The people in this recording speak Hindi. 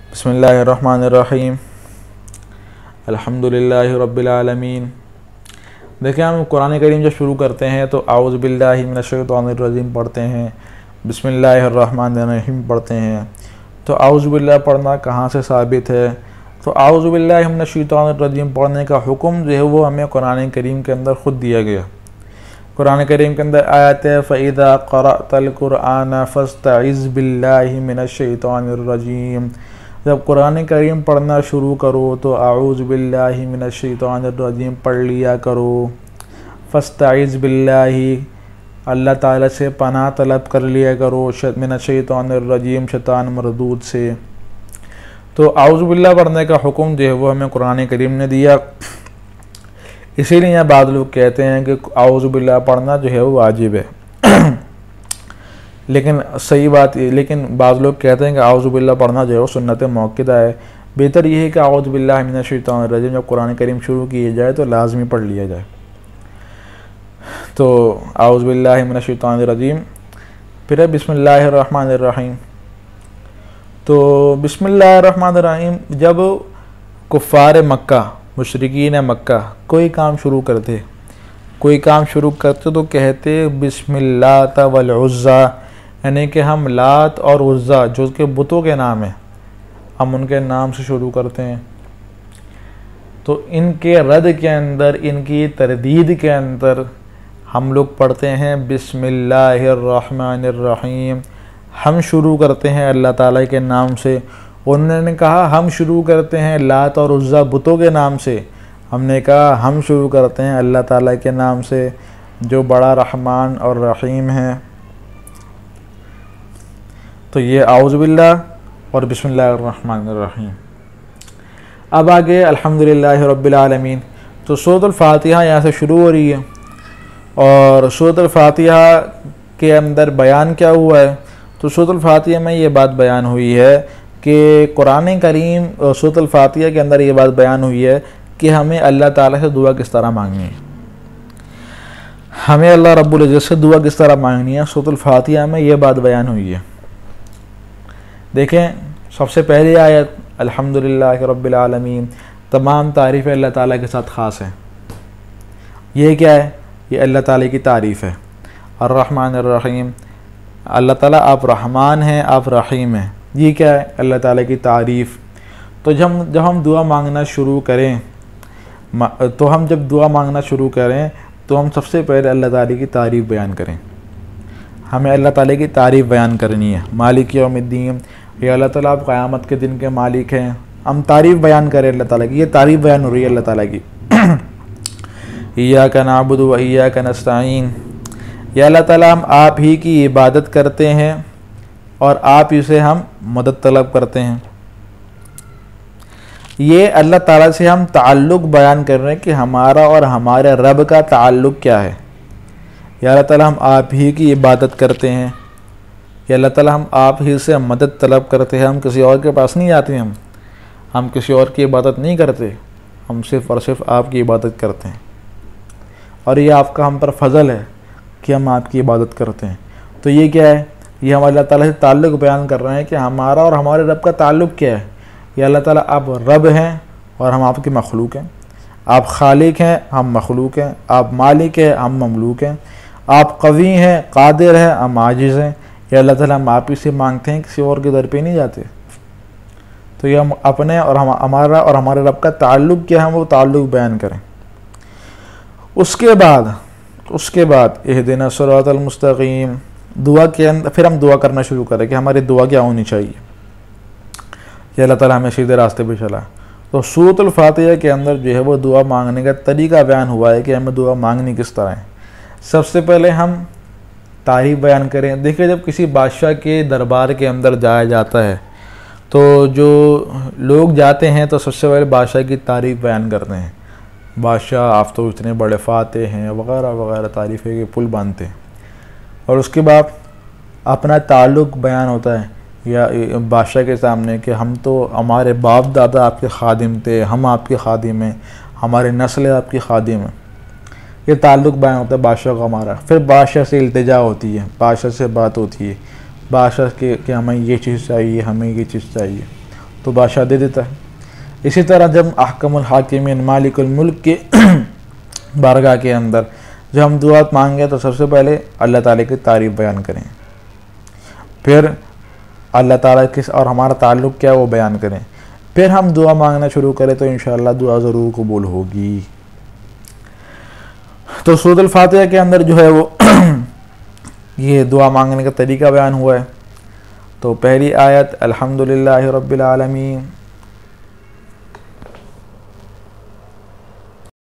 बिस्मिल्लाहिर्रहमानिर्रहीम अल्हम्दुलिल्लाहि रब्बिल आलमीन। देखिए, हम कुरान करीम जब शुरू करते हैं तो आऊज़ु बिल्लाहि मिनश्शैतानिर रजीम पढ़ते हैं, बिस्मिल्लाहिर्रहमानिर्रहीम पढ़ते हैं। तो आऊज़ु बिल्लाह पढ़ना कहाँ से साबित है? तो आऊज़ु बिल्लाहि मिनश्शैतानिर रजीम पढ़ने का हुक्म जो है वो हमें कुरान करीम के अंदर ख़ुद दिया गया। कुरान करीम के अंदर आयत है फ़इज़ा क़रअतल कुरआन फ़स्तइज़ बिल्लाहि मिनश्शैतानिर रजीम। जब कुरान करीम पढ़ना शुरू करो तो आऊज़ु बिल्लाहि मिनश्शैतानिर रजीम पढ़ लिया करो। फ़स्तइज़ बिल्लाहि, अल्लाह ताला से पनाह तलब कर लिया करो मिनश्शैतानिर रजीम, शैतान मरदूद से। तो आऊज़ु बिल्लाह पढ़ने का हुक्म जो है वो हमें कुरान करीम ने दिया। इसीलिए यहाँ बाद लोग कहते हैं कि आऊज़ु बिल्लाह पढ़ना जो है वो वाजिब है लेकिन सही बात, लेकिन बाज़ लोग कहते हैं कि आऊज़ु बिल्लाह पढ़ना जो है वो सुन्नत मौक़िदा है। बेहतर ये है कि आऊज़ु बिल्लाहि मिनश्शैतानिर रजीम जब कुरान करीम शुरू किया जाए तो लाजमी पढ़ लिया जाए। तो आऊज़ु बिल्लाहि मिनश्शैतानिर रजीम, फिर है बिस्मिल्लाहिर्रहमानिर्रहीम। तो बिस्मिल्लाहिर्रहमानिर्रहीम, जब कुफ़ार मक्का, मुशरिकीन मक्का कोई काम शुरू करते तो कहते बिस्मिल्लाह वल उज़्ज़ा, यानी कि हम लात और उज़्ज़ा जो उसके बुतों के नाम हैं हम उनके नाम से शुरू करते हैं। तो इनके रद के अंदर, इनकी तरदीद के अंदर हम लोग पढ़ते हैं बिस्मिल्लाहिर्रहमानिर्रहीम। हम शुरू करते हैं अल्लाह ताला के नाम से। उन्होंने कहा हम शुरू करते हैं लात और उज़्ज़ा बुतों के नाम से, हमने कहा हम शुरू करते हैं अल्लाह ताला के नाम से जो बड़ा रहमान और रहीम है। तो ये आऊज़ु बिल्लाह और बिस्मिल्लाहिर्रहमानिर्रहीम। अब आगे अल्हम्दुलिल्लाहि रब्बिल आलमीन। तो सूरतुल फातिहा यहाँ से शुरू हो रही है और सूरतुल फातिहा के अंदर बयान क्या हुआ है? तो सूरतुल फातिहा में ये बात बयान हुई है कि कुरान करीम सूरतुल फातिहा के अंदर ये बात बयान हुई है कि हमें अल्लाह ताला से दुआ किस तरह मांगनी है, हमें अल्लाह रब्बुल इज़्ज़त से दुआ किस तरह मांगनी है। सूरतुल फातिहा में ये बात बयान हुई है। देखें, सबसे पहली आयत अल्हम्दुलिल्लाहि रब्बिल आलमीन, तमाम तारीफ़ अल्लाह ताला के साथ ख़ास है। ये क्या है? ये अल्लाह ताला की तारीफ़ है। अर्रहमानिर्रहीम, अल्लाह ताला आप रहमान हैं, आप रहीम हैं। ये क्या है? अल्लाह ताला की तारीफ़। तो जब हम दुआ मांगना शुरू करें तो हम सबसे पहले अल्लाह ताला की तारीफ़ बयान करें। हमें अल्लाह ताला की तारीफ़ बयान करनी है। मालिक यौमिद्दीन, ये अल्लाह ताला आप क़यामत के दिन के मालिक हैं। हम तारीफ़ बयान करें अल्लाह ताला की, ये तारीफ़ बयान हो रही है अल्लाह ताला की। इय्याका नअबुदु व इय्याका नस्तईन, या अल्लाह ताला हम आप ही की इबादत करते हैं और आप ही से हम मदद तलब करते हैं। ये अल्लाह ताला से हम ताल्लुक़ बयान कर रहे हैं कि हमारा और हमारे रब का ताल्लुक़ क्या है। या अल्लाह ताला हम आप ही की इबादत करते हैं, या अल्लाह ताला हम आप ही से मदद तलब करते हैं। हम किसी और के पास नहीं जाते, हम किसी और की इबादत नहीं करते, हम सिर्फ़ और सिर्फ आपकी इबादत करते हैं। और ये आपका हम पर फ़ज़ल है कि हम आपकी इबादत करते हैं। तो ये क्या है? ये हम अल्लाह ताला से ताल्लुक़ बयान कर रहे हैं कि हमारा और हमारे रब का ताल्लुक़ क्या है। या अल्लाह ताला आप रब हैं और हम आपके मखलूक हैं। आप खालिक हैं, हम मखलूक हैं। आप मालिक हैं, हम ममलूक हैं। आप कवी हैं, कादिर हैं, हम आजिज़ हैं। या अल्लाह ताला हम आप ही से मांगते हैं, किसी और के दर पे नहीं जाते। तो ये हम अपने और हमारा और हमारे रब का ताल्लुक़ क्या है, वो ताल्लुक़ बयान करें। उसके बाद इहदिना सिरातल मुस्तक़ीम, दुआ के अंदर फिर हम दुआ करना शुरू करें कि हमारी दुआ क्या होनी चाहिए, कि अल्लाह ताला हमें सीधे रास्ते पे चला। तो सूरतुल फातिहा के अंदर जो है वो दुआ मांगने का तरीका बयान हुआ है कि हमें दुआ मांगनी किस तरह है। सबसे पहले हम तारीफ़ बयान करें। देखिए, जब किसी बादशाह के दरबार के अंदर जाया जाता है तो जो लोग जाते हैं तो सबसे पहले बादशाह की तारीफ़ बयान करते हैं। बादशाह, आप तो इतने बड़े फातेह हैं वगैरह वगैरह तारीफ़ें के पुल बांधते हैं। और उसके बाद अपना ताल्लुक़ बयान होता है या बादशाह के सामने कि हम तो, हमारे बाप दादा आपके खादिम थे, हम आपके खादिम हैं, हमारी नस्ल आपकी खादिम है। ये ताल्लुक़ बयान होता है बादशाह का हमारा। फिर बादशाह से इल्तिजा होती है, बादशाह से बात होती है, बादशाह के कि हमें ये चीज़ चाहिए, हमें ये चीज़ चाहिए। तो बादशाह दे देता है। इसी तरह जब अहकमुल हाकिमीन मालिकुल मुल्क के बारगाह के अंदर जब हम दुआ मांगे तो सबसे पहले अल्लाह ताला की तारीफ़ बयान करें, फिर अल्लाह ताला किस और हमारा ताल्लुक़ क्या है वो बयान करें, फिर हम दुआ मांगना शुरू करें तो इंशाअल्लाह दुआ ज़रूर कबूल होगी। तो सूरह फातिहा के अंदर जो है वो ये दुआ मांगने का तरीका बयान हुआ है। तो पहली आयत अल्हम्दुलिल्लाहि रब्बिल आलमीन,